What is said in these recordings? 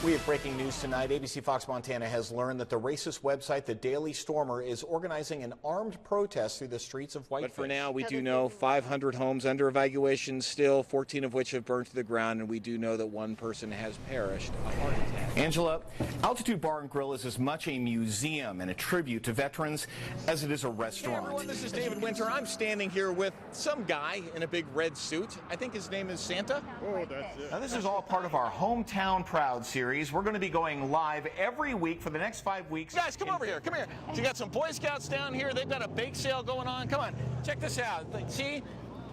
We have breaking news tonight. ABC Fox Montana has learned that the racist website The Daily Stormer is organizing an armed protest through the streets of Whitefish. But for now, we do know 500 homes under evacuation still, 14 of which have burned to the ground, and we do know that one person has perished, a heart attack. Angela, Altitude Bar and Grill is as much a museum and a tribute to veterans as it is a restaurant. Hey everyone, this is David Winter. I'm standing here with some guy in a big red suit. I think his name is Santa. Oh, that's it. Now, this is all part of our Hometown Proud series. We're going to be going live every week for the next 5 weeks. Guys, come over here. Come here. So you got some Boy Scouts down here. They've got a bake sale going on. Come on. Check this out. See?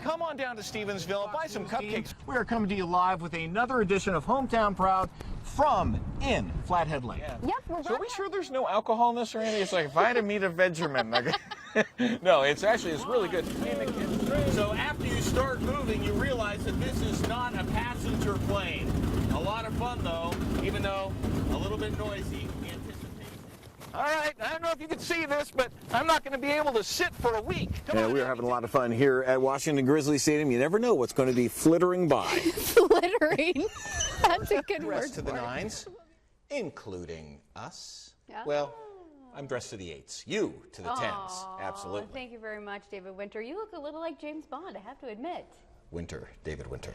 Come on down to Stevensville. Buy some cupcakes. We are coming to you live with another edition of Hometown Proud from in Flathead Lake. Yeah. Yep, So are we sure there's no alcohol in this, Randy? It's like Vitamin Vegemin. No, it's really good. So after you start moving, you realize that this is not a passenger plane. A lot of fun, though, even though a little bit noisy. All right, I don't know if you can see this, but I'm not going to be able to sit for a week. We are having a lot of fun here at Washington Grizzly Stadium. You never know what's going to be flittering by. Flittering. That's a good word. Dressed to the nines, including us. Yeah. Well, I'm dressed to the eights. You to the tens. Absolutely. Thank you very much, David Winter. You look a little like James Bond, I have to admit. Winter, David Winter.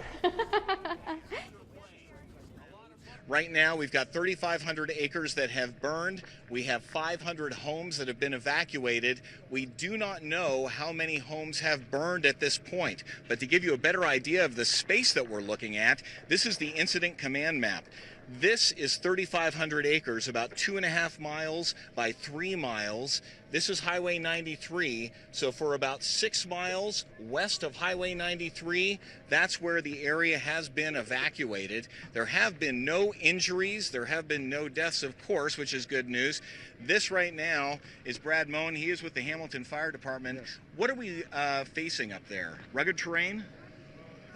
Right now, we've got 3,500 acres that have burned. We have 500 homes that have been evacuated. We do not know how many homes have burned at this point. But to give you a better idea of the space that we're looking at, this is the incident command map. This is 3,500 acres, about 2.5 miles by 3 miles. This is Highway 93, so for about 6 miles west of Highway 93, that's where the area has been evacuated. There have been no injuries. There have been no deaths, of course, which is good news. This right now is Brad Moan. He is with the Hamilton Fire Department. Yes. What are we facing up there? Rugged terrain?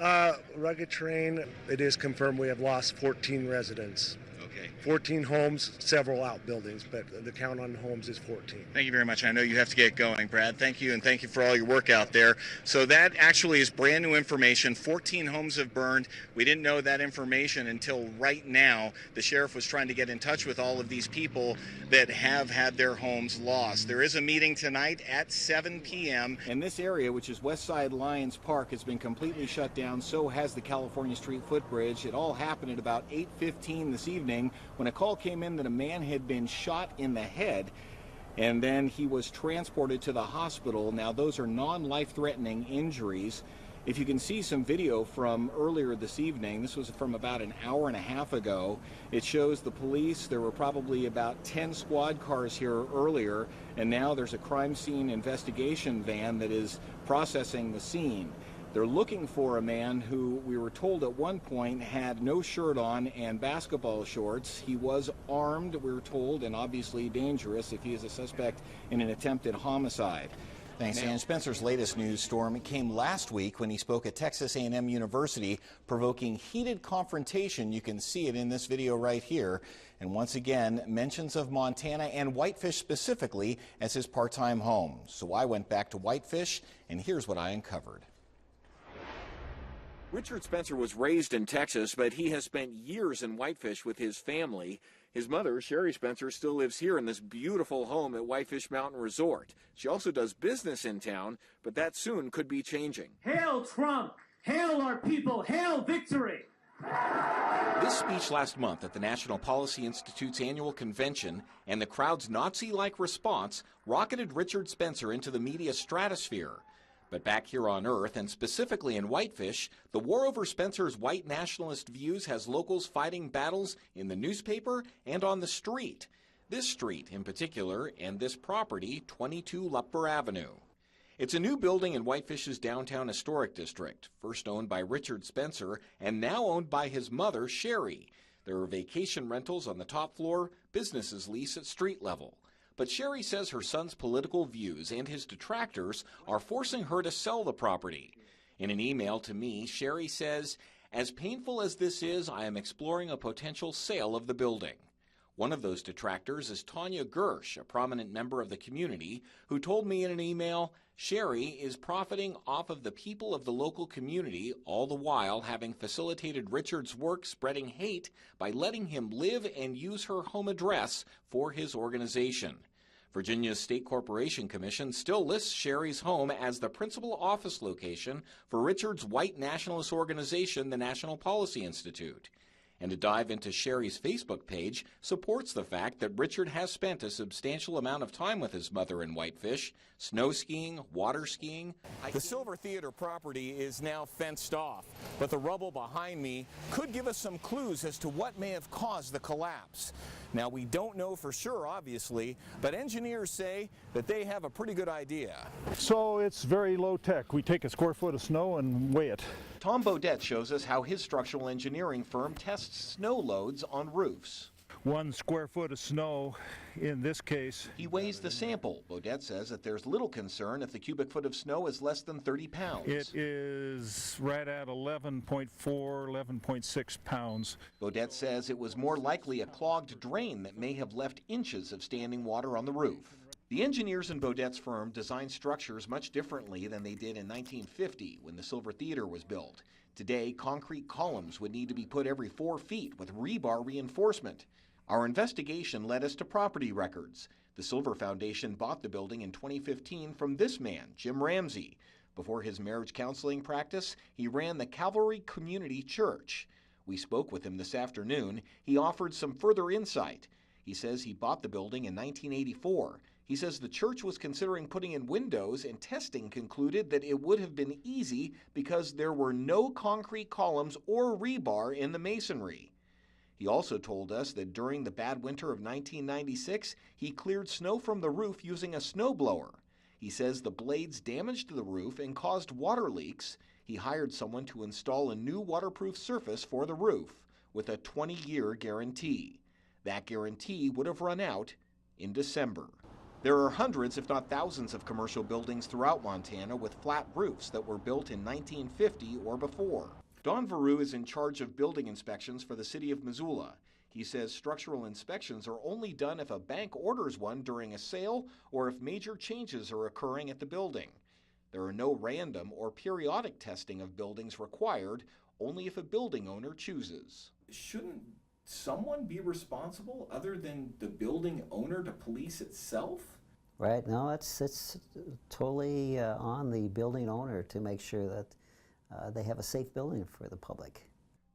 Rugged terrain. It is confirmed we have lost 14 residents. Okay. 14 homes, several outbuildings, but the count on homes is 14. Thank you very much. I know you have to get going, Brad. Thank you, and thank you for all your work out there. So that actually is brand new information. 14 homes have burned. We didn't know that information until right now. The sheriff was trying to get in touch with all of these people that have had their homes lost. There is a meeting tonight at 7 p.m. And this area, which is Westside Lions Park, has been completely shut down. So has the California Street footbridge. It all happened at about 8:15 this evening when a call came in that a man had been shot in the head, and then he was transported to the hospital. Now, those are non-life-threatening injuries. If you can see some video from earlier this evening, this was from about an hour and a half ago, it shows the police. There were probably about 10 squad cars here earlier, and now there's a crime scene investigation van that is processing the scene. They're looking for a man who we were told at one point had no shirt on and basketball shorts. He was armed, we were told, and obviously dangerous if he is a suspect in an attempted homicide. Thanks. And Spencer's latest news storm came last week when he spoke at Texas A&M University, provoking heated confrontation. You can see it in this video right here. And once again, mentions of Montana and Whitefish specifically as his part-time home. So I went back to Whitefish, and here's what I uncovered. Richard Spencer was raised in Texas, but he has spent years in Whitefish with his family. His mother, Sherry Spencer, still lives here in this beautiful home at Whitefish Mountain Resort. She also does business in town, but that soon could be changing. Hail Trump! Hail our people! Hail victory! This speech last month at the National Policy Institute's annual convention and the crowd's Nazi-like response rocketed Richard Spencer into the media stratosphere. But back here on Earth, and specifically in Whitefish, the war over Spencer's white nationalist views has locals fighting battles in the newspaper and on the street. This street in particular, and this property, 22 Lupper Avenue. It's a new building in Whitefish's downtown historic district, first owned by Richard Spencer and now owned by his mother, Sherry. There are vacation rentals on the top floor, businesses lease at street level. But Sherry says her son's political views and his detractors are forcing her to sell the property. In an email to me, Sherry says, "As painful as this is, I am exploring a potential sale of the building." One of those detractors is Tanya Gersh, a prominent member of the community, who told me in an email, Sherry is profiting off of the people of the local community, all the while having facilitated Richard's work spreading hate by letting him live and use her home address for his organization. Virginia's State Corporation Commission still lists Sherry's home as the principal office location for Richard's white nationalist organization, the National Policy Institute. And a dive into Sherry's Facebook page supports the fact that Richard has spent a substantial amount of time with his mother in Whitefish, snow skiing, water skiing. The Silver Theater property is now fenced off, but the rubble behind me could give us some clues as to what may have caused the collapse. Now, we don't know for sure, obviously, but engineers say that they have a pretty good idea. So it's very low tech. We take a square foot of snow and weigh it. Tom Bodette shows us how his structural engineering firm tests snow loads on roofs. 1 square foot of snow in this case. He weighs the sample. Bodette says that there's little concern if the cubic foot of snow is less than 30 pounds. It is right at 11.4, 11.6 pounds. Bodette says it was more likely a clogged drain that may have left inches of standing water on the roof. The engineers in Bodette's firm designed structures much differently than they did in 1950 when the Silver Theater was built. Today, concrete columns would need to be put every 4 feet with rebar reinforcement. Our investigation led us to property records. The Silver Foundation bought the building in 2015 from this man, Jim Ramsey. Before his marriage counseling practice, he ran the Calvary Community Church. We spoke with him this afternoon. He offered some further insight. He says he bought the building in 1984. He says the church was considering putting in windows, and testing concluded that it would have been easy because there were no concrete columns or rebar in the masonry. He also told us that during the bad winter of 1996, he cleared snow from the roof using a snowblower. He says the blades damaged the roof and caused water leaks. He hired someone to install a new waterproof surface for the roof with a 20-year guarantee. That guarantee would have run out in December. There are hundreds, if not thousands, of commercial buildings throughout Montana with flat roofs that were built in 1950 or before. Don Veru is in charge of building inspections for the city of Missoula. He says structural inspections are only done if a bank orders one during a sale or if major changes are occurring at the building. There are no random or periodic testing of buildings required, only if a building owner chooses. Shouldn't someone be responsible other than the building owner to police itself? Right, no, it's totally on the building owner to make sure that they have a safe building for the public.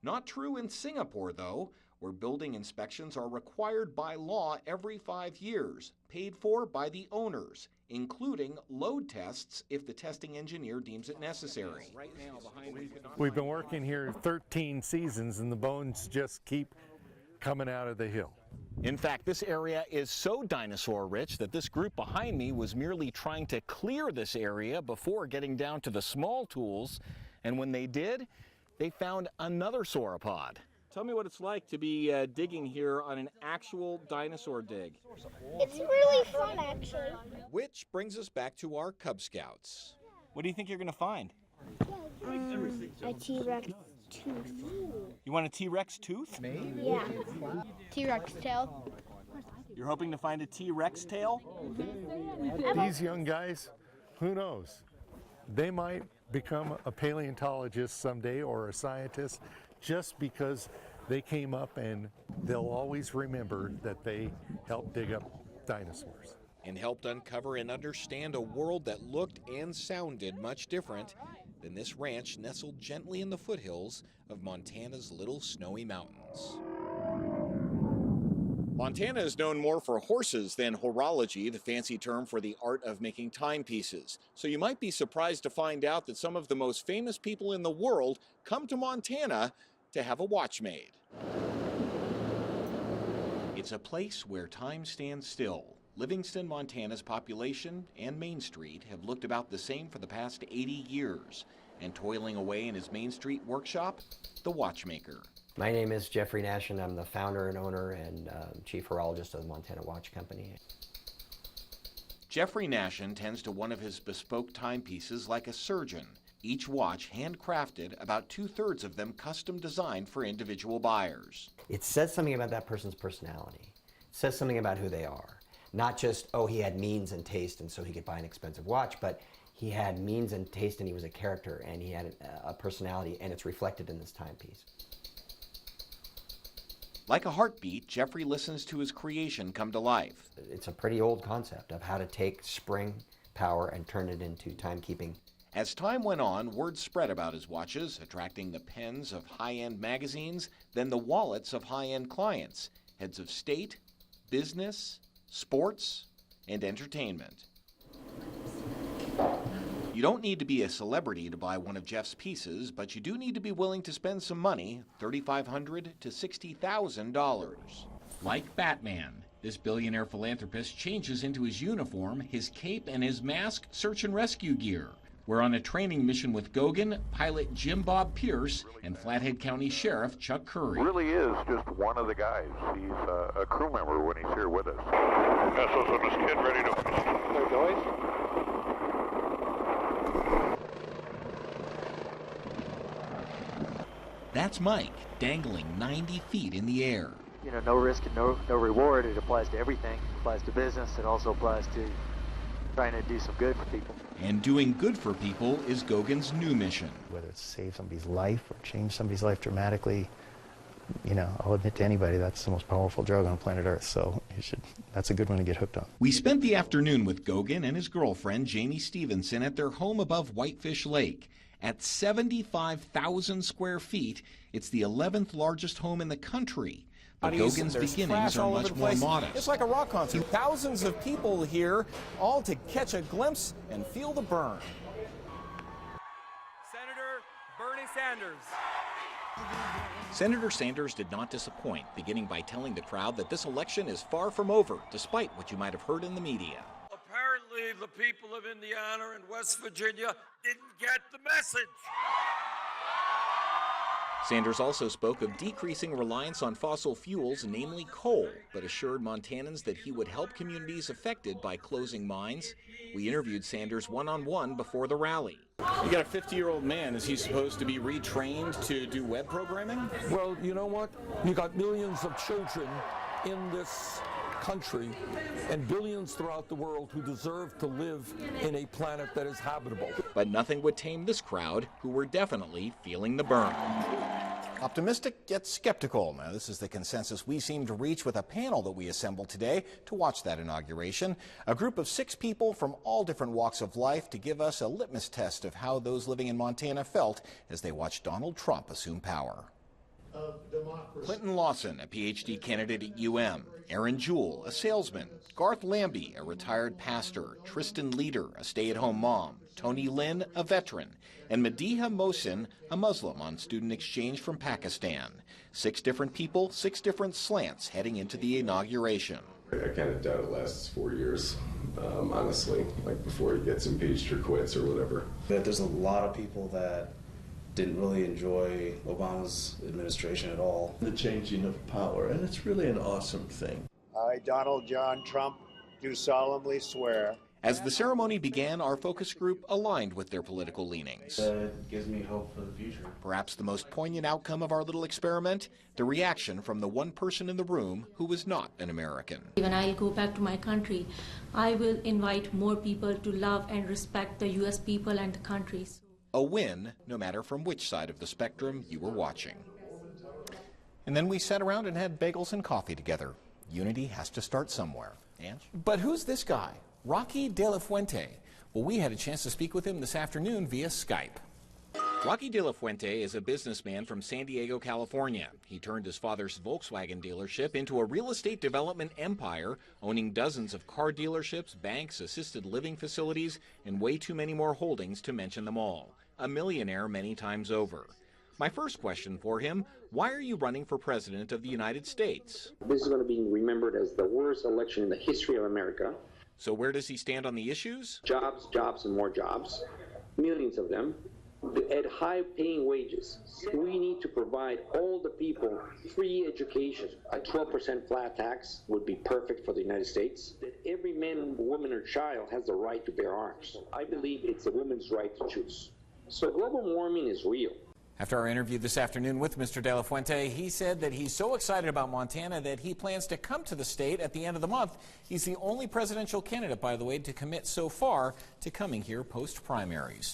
Not true in Singapore, though, where building inspections are required by law every 5 years, paid for by the owners, including load tests if the testing engineer deems it necessary. We've been working here 13 seasons and the bones just keep coming out of the hill. In fact, this area is so dinosaur-rich that this group behind me was merely trying to clear this area before getting down to the small tools. And when they did, they found another sauropod. Tell me what it's like to be digging here on an actual dinosaur dig. It's really fun, actually. Which brings us back to our Cub Scouts. What do you think you're going to find? A T-Rex tooth. You want a T-Rex tooth? Maybe. Yeah. T-Rex tail. You're hoping to find a T-Rex tail? These young guys, who knows? They might become a paleontologist someday or a scientist just because they came up, and they'll always remember that they helped dig up dinosaurs. And helped uncover and understand a world that looked and sounded much different than this ranch nestled gently in the foothills of Montana's Little Snowy Mountains. Montana is known more for horses than horology, the fancy term for the art of making timepieces. So you might be surprised to find out that some of the most famous people in the world come to Montana to have a watch made. It's a place where time stands still. Livingston, Montana's population and Main Street have looked about the same for the past 80 years. And toiling away in his Main Street workshop, the watchmaker. My name is Jeffrey Nash, and I'm the founder and owner and chief horologist of the Montana Watch Company. Jeffrey Nashin tends to one of his bespoke timepieces like a surgeon. Each watch handcrafted, about 2/3 of them custom designed for individual buyers. It says something about that person's personality. says something about who they are. Not just, oh, he had means and taste and so he could buy an expensive watch, but he had means and taste and he was a character and he had a personality, and it's reflected in this timepiece. Like a heartbeat, Jeffrey listens to his creation come to life. It's a pretty old concept of how to take spring power and turn it into timekeeping. As time went on, word spread about his watches, attracting the pens of high-end magazines, then the wallets of high-end clients, heads of state, business, sports, and entertainment. You don't need to be a celebrity to buy one of Jeff's pieces, but you do need to be willing to spend some money, $3,500 to $60,000. Like Batman, this billionaire philanthropist changes into his uniform, his cape, and his mask search and rescue gear. We're on a training mission with Gauguin, pilot Jim Bob Pierce, and Flathead County Sheriff Chuck Curry. Really is just one of the guys. He's a crew member when he's here with us. SSMS Kid ready to fish. There, guys. That's Mike, dangling 90 feet in the air. You know, no risk and no reward. It applies to everything. It applies to business. It also applies to trying to do some good for people. And doing good for people is Gauguin's new mission. Whether it's save somebody's life or change somebody's life dramatically, you know, I'll admit to anybody that's the most powerful drug on planet Earth, so that's a good one to get hooked on. We spent the afternoon with Gauguin and his girlfriend, Jamie Stevenson, at their home above Whitefish Lake. At 75,000 square feet, it's the 11th largest home in the country. But Gauguin's beginnings are much more modest. It's like a rock concert. Thousands of people here, all to catch a glimpse and feel the burn. Senator Bernie Sanders. Senator Sanders did not disappoint, beginning by telling the crowd that this election is far from over, despite what you might have heard in the media. Apparently, the people of Indiana and West Virginia didn't get the message. Sanders also spoke of decreasing reliance on fossil fuels, namely coal, but assured Montanans that he would help communities affected by closing mines. We interviewed Sanders one-on-one before the rally. You got a 50-year-old man. Is he supposed to be retrained to do web programming? Well, you know what? You got millions of children in this country and billions throughout the world who deserve to live in a planet that is habitable. But nothing would tame this crowd, who were definitely feeling the burn. Optimistic yet skeptical. Now, this is the consensus we seem to reach with a panel that we assembled today to watch that inauguration. A group of 6 people from all different walks of life to give us a litmus test of how those living in Montana felt as they watched Donald Trump assume power. Clinton Lawson, a PhD candidate at UM, Aaron Jewell, a salesman, Garth Lambie, a retired pastor, Tristan Leader, a stay-at-home mom, Tony Lynn, a veteran, and Madiha Mohsin, a Muslim on student exchange from Pakistan. 6 different people, 6 different slants heading into the inauguration. I kind of doubt it lasts 4 years, honestly, like before he gets impeached or quits or whatever. That there's a lot of people that didn't really enjoy Obama's administration at all. The changing of power, and it's really an awesome thing. I, Donald John Trump, do solemnly swear. As the ceremony began, our focus group aligned with their political leanings. It gives me hope for the future. Perhaps the most poignant outcome of our little experiment, the reaction from the one person in the room who was not an American. When I go back to my country, I will invite more people to love and respect the U.S. people and the countries. A win, no matter from which side of the spectrum you were watching. And then we sat around and had bagels and coffee together. Unity has to start somewhere. And? But who's this guy? Rocky De La Fuente. Well, we had a chance to speak with him this afternoon via Skype. Rocky De La Fuente is a businessman from San Diego, California. He turned his father's Volkswagen dealership into a real estate development empire, owning dozens of car dealerships, banks, assisted living facilities, and way too many more holdings to mention them all. A millionaire many times over. My first question for him, why are you running for president of the United States? This is going to be remembered as the worst election in the history of America. So where does he stand on the issues? Jobs, jobs, and more jobs. Millions of them. At high-paying wages. We need to provide all the people free education. A 12% flat tax would be perfect for the United States. That every man, woman, or child has the right to bear arms. I believe it's a woman's right to choose. So global warming is real. After our interview this afternoon with Mr. De La Fuente, he said that he's so excited about Montana that he plans to come to the state at the end of the month. He's the only presidential candidate, by the way, to commit so far to coming here post-primaries.